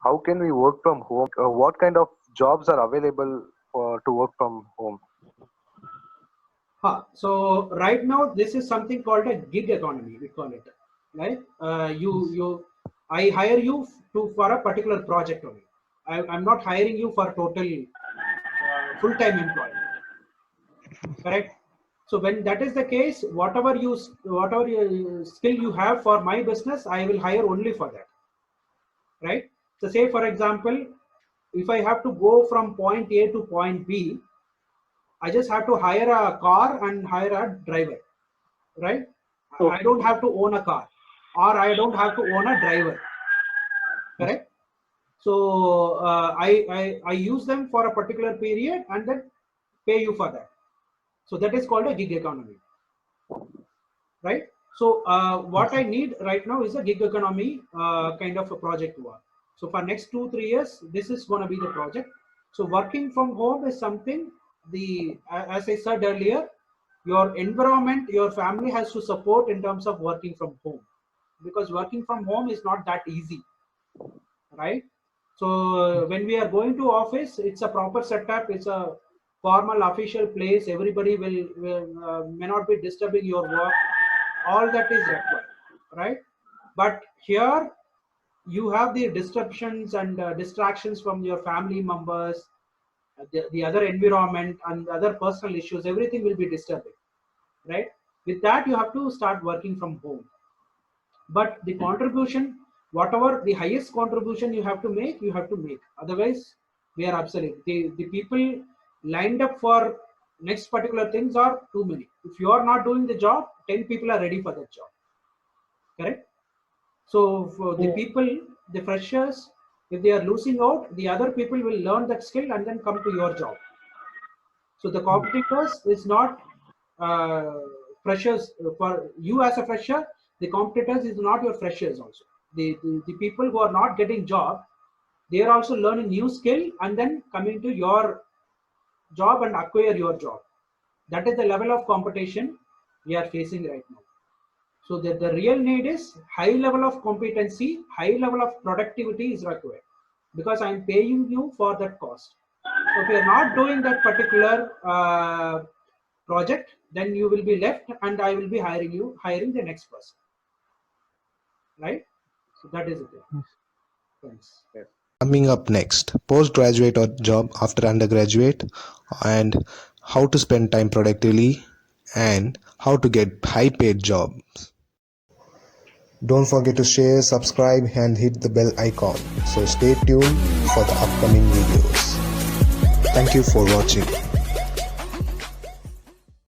how can we work from home? What kind of jobs are available to work from home? So right now, this is something called a gig economy. We call it, right? I hire you for a particular project only. I'm not hiring you for total full-time employee. Correct. So when that is the case, whatever your skill you have for my business, I will hire only for that. Right. So say for example, if I have to go from point A to point B, I just have to hire a car and hire a driver, right? I don't have to own a car, or I don't have to own a driver, correct? So I use them for a particular period and then pay you for that. So that is called a gig economy, right? So what I need right now is a gig economy kind of a project work. So for next 2-3 years, this is going to be the project. So working from home is something, as I said earlier, your environment, your family has to support in terms of working from home, because working from home is not that easy, right? So when we are going to office, it's a proper setup, it's a formal official place, everybody will may not be disturbing your work, all that is required, right? But here you have the disruptions and distractions from your family members, the other environment and other personal issues, everything will be disturbing, right? With that, you have to start working from home. But the contribution, whatever the highest contribution you have to make, you have to make. Otherwise, we are obsolete. The people lined up for next particular things are too many. If you are not doing the job, 10 people are ready for that job. Correct? So for the people, the freshers, if they are losing out, the other people will learn that skill and then come to your job. So the competitors is not freshers. For you as a fresher, the competitors is not your freshers also. The people who are not getting job, they are also learning new skill and then coming to your job and acquire your job. That is the level of competition we are facing right now. So the real need is high level of competency, high level of productivity is required, because I am paying you for that cost. So if you are not doing that particular project, then you will be left and I will be hiring the next person. Right? So that is it. Thanks. Coming up next, postgraduate or job after undergraduate, and how to spend time productively, and how to get high paid jobs. Don't forget to share, subscribe and hit the bell icon. So stay tuned for the upcoming videos. Thank you for watching.